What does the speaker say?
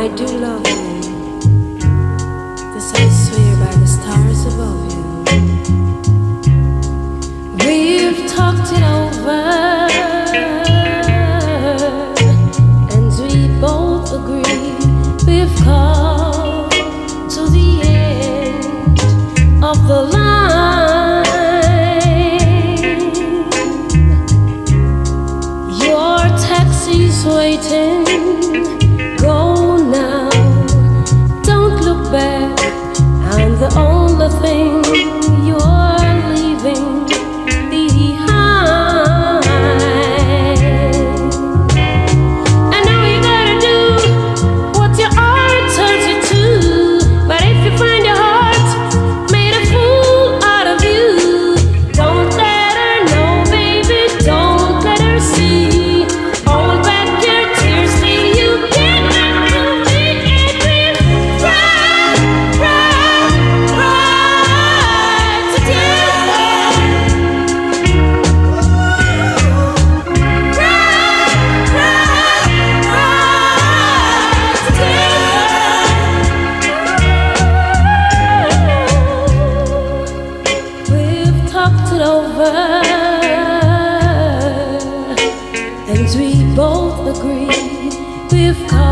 I do love you. This I swear by the stars above you. We've talked it over, and we both agree we've come to the end of the line. Your taxi's waiting. Go now, don't look back. I'm the only thing you're leaving behind. I know you gotta do what your heart tells you to, but if you find your heart made a fool out of you, don't let her know, baby, don't let her see. Hold back your tears till you get back to me, and we'll cry, cry, cry together. We've talked it over, and we both agree we've come